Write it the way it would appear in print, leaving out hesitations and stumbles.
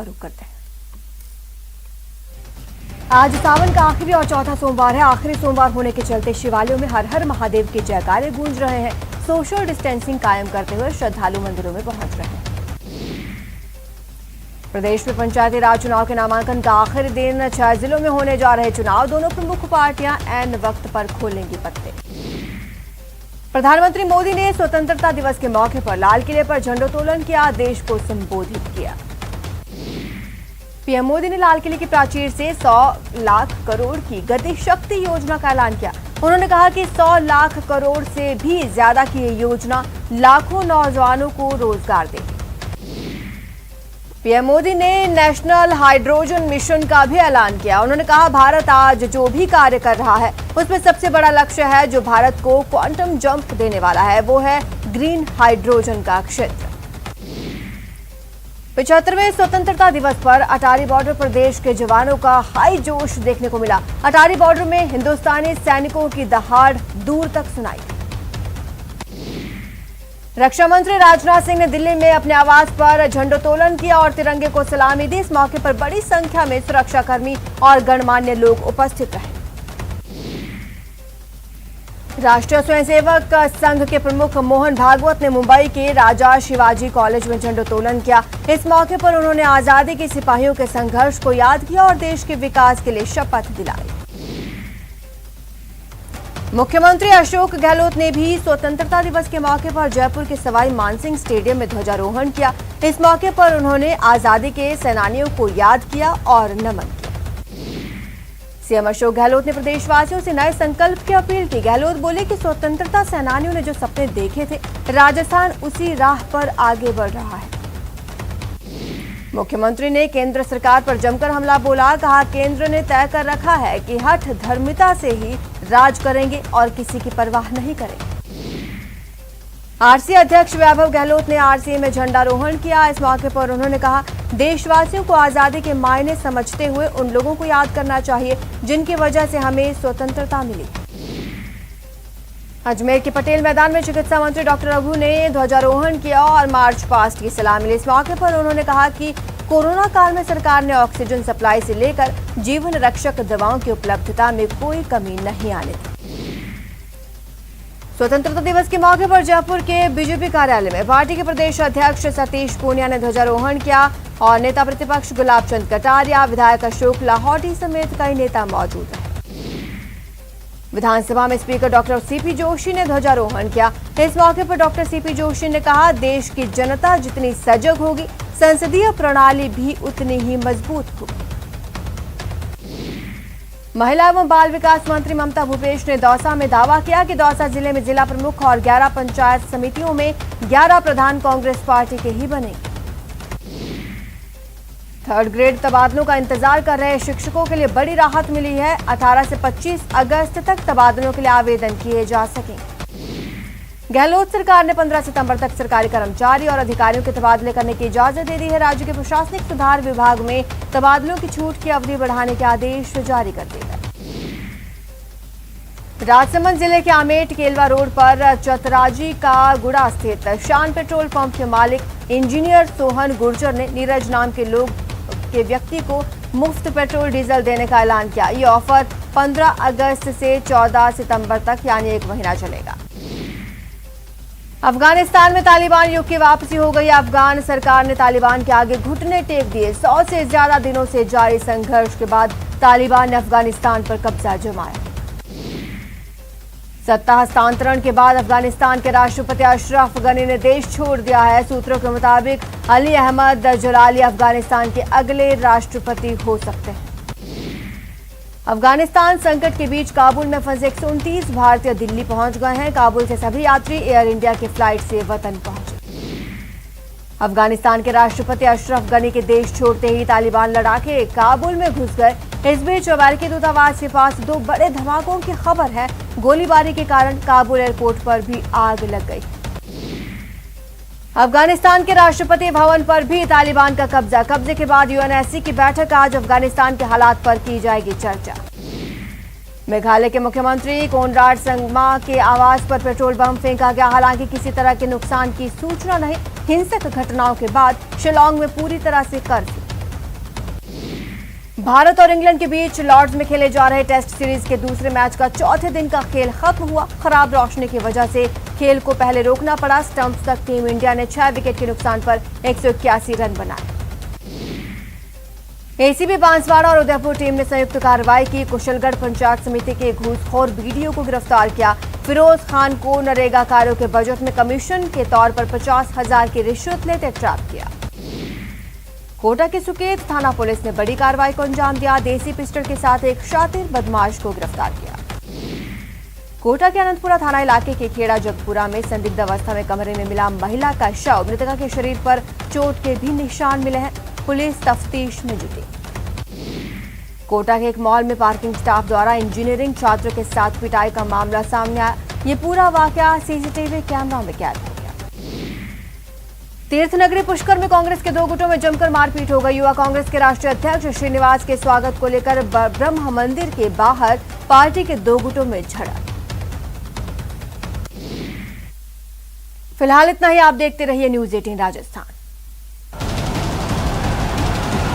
करते हैं। आज सावन का आखिरी और चौथा सोमवार है। आखिरी सोमवार होने के चलते शिवालयों में हर हर महादेव के जयकारे गूंज रहे हैं। सोशल डिस्टेंसिंग कायम करते हुए श्रद्धालु मंदिरों में पहुंच रहे हैं। प्रदेश में पंचायती राज चुनाव के नामांकन का आखिरी दिन, 6 जिलों में होने जा रहे चुनाव। दोनों प्रमुख पार्टियां ऐन वक्त पर खोलेंगी पत्ते। प्रधानमंत्री मोदी ने स्वतंत्रता दिवस के मौके पर लाल किले पर झंडोत्तोलन किया, देश को संबोधित किया। पीएम मोदी ने लाल किले की प्राचीर से 100 लाख करोड़ की गति शक्ति योजना का ऐलान किया। उन्होंने कहा कि 100 लाख करोड़ से भी ज्यादा की ये योजना लाखों नौजवानों को रोजगार देगी। पीएम मोदी ने नेशनल हाइड्रोजन मिशन का भी ऐलान किया। उन्होंने कहा, भारत आज जो भी कार्य कर रहा है उसमें सबसे बड़ा लक्ष्य है जो भारत को क्वांटम जंप देने वाला है, वो है ग्रीन हाइड्रोजन का क्षेत्र। 75वें स्वतंत्रता दिवस पर अटारी बॉर्डर पर देश के जवानों का हाई जोश देखने को मिला। अटारी बॉर्डर में हिंदुस्तानी सैनिकों की दहाड़ दूर तक सुनाई। रक्षा मंत्री राजनाथ सिंह ने दिल्ली में अपने आवास पर झंडोत्तोलन किया और तिरंगे को सलामी दी। इस मौके पर बड़ी संख्या में सुरक्षाकर्मी और गणमान्य लोग उपस्थित रहे। राष्ट्रीय स्वयंसेवक संघ के प्रमुख मोहन भागवत ने मुंबई के राजा शिवाजी कॉलेज में झंडोत्तोलन किया। इस मौके पर उन्होंने आजादी के सिपाहियों के संघर्ष को याद किया और देश के विकास के लिए शपथ दिलाई। मुख्यमंत्री अशोक गहलोत ने भी स्वतंत्रता दिवस के मौके पर जयपुर के सवाई मानसिंह स्टेडियम में ध्वजारोहण किया। इस मौके पर उन्होंने आजादी के सेनानियों को याद किया और नमन किया। सीएम अशोक गहलोत ने प्रदेशवासियों से नए संकल्प की अपील की। गहलोत बोले कि स्वतंत्रता सेनानियों ने जो सपने देखे थे, राजस्थान उसी राह पर आगे बढ़ रहा है। मुख्यमंत्री ने केंद्र सरकार पर जमकर हमला बोला। कहा, केंद्र ने तय कर रखा है कि हठ धर्मिता से ही राज करेंगे और किसी की परवाह नहीं करेंगे। आरसी अध्यक्ष वैभव गहलोत ने आरसीए में झंडारोहण किया। इस मौके पर उन्होंने कहा, देशवासियों को आजादी के मायने समझते हुए उन लोगों को याद करना चाहिए जिनकी वजह से हमें स्वतंत्रता मिली। अजमेर के पटेल मैदान में चिकित्सा मंत्री डॉक्टर रघु ने ध्वजारोहण किया और मार्च पास्ट की सलामी ली। इस मौके पर उन्होंने कहा कि कोरोना काल में सरकार ने ऑक्सीजन सप्लाई से लेकर जीवन रक्षक दवाओं की उपलब्धता में कोई कमी नहीं आने दी। स्वतंत्रता दिवस के मौके पर जयपुर के बीजेपी कार्यालय में पार्टी के प्रदेश अध्यक्ष सतीश पूनिया ने ध्वजारोहण किया और नेता प्रतिपक्ष गुलाब चंद कटारिया, विधायक अशोक लाहौटी समेत कई नेता मौजूद रहे। विधानसभा में स्पीकर डॉक्टर सीपी जोशी ने ध्वजारोहण किया। इस मौके पर डॉक्टर सीपी जोशी ने कहा, देश की जनता जितनी सजग होगी, संसदीय प्रणाली भी उतनी ही मजबूत होगी। महिला एवं बाल विकास मंत्री ममता भूपेश ने दौसा में दावा किया कि दौसा जिले में जिला प्रमुख और 11 पंचायत समितियों में 11 प्रधान कांग्रेस पार्टी के ही बनेंगे। 3rd ग्रेड तबादलों का इंतजार कर रहे शिक्षकों के लिए बड़ी राहत मिली है। 18 से 25 अगस्त तक तबादलों के लिए आवेदन किए जा सकेंगे। गहलोत सरकार ने 15 सितंबर तक सरकारी कर्मचारी और अधिकारियों के तबादले करने की इजाजत दे दी है। राज्य के प्रशासनिक सुधार विभाग में तबादलों की छूट की अवधि बढ़ाने के आदेश जारी कर दिए गए। राजसमंद जिले के आमेट केलवा रोड पर चतराजी का गुड़ा स्थित शान पेट्रोल पंप के मालिक इंजीनियर सोहन गुर्जर ने नीरज नाम के व्यक्ति को मुफ्त पेट्रोल डीजल देने का ऐलान किया। ये ऑफर 15 अगस्त से 14 सितंबर तक यानी 1 महीना चलेगा। अफगानिस्तान में तालिबान युग की वापसी हो गई। अफगान सरकार ने तालिबान के आगे घुटने टेक दिए। 100 से ज्यादा दिनों से जारी संघर्ष के बाद तालिबान ने अफगानिस्तान पर कब्जा जमाया। सत्ता हस्तांतरण के बाद अफगानिस्तान के राष्ट्रपति अशरफ गनी ने देश छोड़ दिया है। सूत्रों के मुताबिक अली अहमद जलाली अफगानिस्तान के अगले राष्ट्रपति हो सकते हैं। अफगानिस्तान संकट के बीच काबुल में फंसे 129 भारतीय दिल्ली पहुंच गए हैं। काबुल से सभी यात्री एयर इंडिया की फ्लाइट से वतन पहुंचे। अफगानिस्तान के राष्ट्रपति अशरफ गनी के देश छोड़ते ही तालिबान लड़ाके काबुल में घुस गए। इस बीच अमेरिकी दूतावास के पास 2 बड़े धमाकों की खबर है। गोलीबारी के कारण काबुल एयरपोर्ट पर भी आग लग गई। अफगानिस्तान के राष्ट्रपति भवन पर भी तालिबान का कब्जे के बाद यूएनएससी की बैठक। आज अफगानिस्तान के हालात पर की जाएगी चर्चा। मेघालय के मुख्यमंत्री कोनराड संगमा के आवास पर पेट्रोल बम फेंका गया। हालांकि किसी तरह के नुकसान की सूचना नहीं। हिंसक घटनाओं के बाद शिलांग में पूरी तरह से कर्फ्यू। भारत और इंग्लैंड के बीच लॉर्ड्स में खेले जा रहे टेस्ट सीरीज के दूसरे मैच का चौथे दिन का खेल खत्म हुआ। खराब रोशनी की वजह से खेल को पहले रोकना पड़ा। स्टंप्स तक टीम इंडिया ने 6 विकेट के नुकसान पर 181 रन बनाए। एसीबी बांसवाड़ा और उदयपुर टीम ने संयुक्त कार्रवाई की। कुशलगढ़ पंचायत समिति के घूसखोर बीडीओ को गिरफ्तार किया। फिरोज खान को नरेगा कार्यों के बजट में कमीशन के तौर पर 50,000 की रिश्वत लेते ट्रैप किया। कोटा के सुकेत थाना पुलिस ने बड़ी कार्रवाई को अंजाम दिया। देसी पिस्टल के साथ एक शातिर बदमाश को गिरफ्तार किया। कोटा के अनंतपुरा थाना इलाके के खेड़ा जगपुरा में संदिग्ध अवस्था में कमरे में मिला महिला का शव। मृतका के शरीर पर चोट के भी निशान मिले हैं। पुलिस तफ्तीश में जुटी। कोटा के एक मॉल में पार्किंग स्टाफ द्वारा इंजीनियरिंग छात्र के साथ पिटाई का मामला सामने आया। ये पूरा वाकया सीसीटीवी कैमरा में कैद हो गया। तीर्थनगरी पुष्कर में कांग्रेस के 2 गुटों में जमकर मारपीट हो गई। युवा कांग्रेस के राष्ट्रीय अध्यक्ष श्रीनिवास के स्वागत को लेकर ब्रह्म मंदिर के बाहर पार्टी के 2 गुटों में झड़प। फिलहाल इतना ही। आप देखते रहिए न्यूज़ 18 राजस्थान।